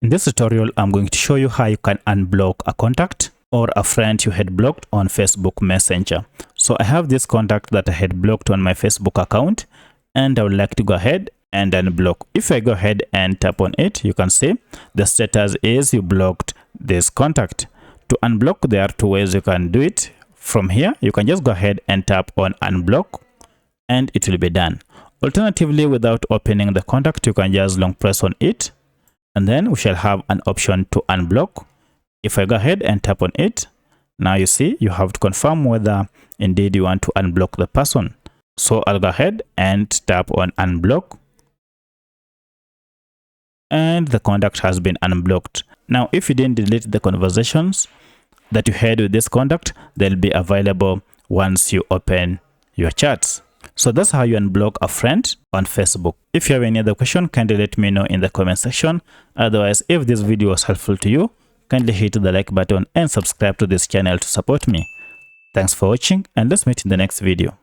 In this tutorial, I'm going to show you how you can unblock a contact or a friend you had blocked on Facebook Messenger. So I have this contact that I had blocked on my Facebook account, and I would like to go ahead and unblock. If I go ahead and tap on it, you can see the status is you blocked this contact. To unblock, there are two ways you can do it. From here, you can just go ahead and tap on unblock and it will be done. Alternatively, without opening the contact, you can just long press on it, and then we shall have an option to unblock. If I go ahead and tap on it, now you see you have to confirm whether indeed you want to unblock the person. So I'll go ahead and tap on unblock, and the contact has been unblocked. Now, if you didn't delete the conversations that you had with this contact, they'll be available once you open your chats. So that's how you unblock a friend on Facebook. If you have any other question, kindly let me know in the comment section. Otherwise, if this video was helpful to you, kindly hit the like button and subscribe to this channel to support me. Thanks for watching, and let's meet in the next video.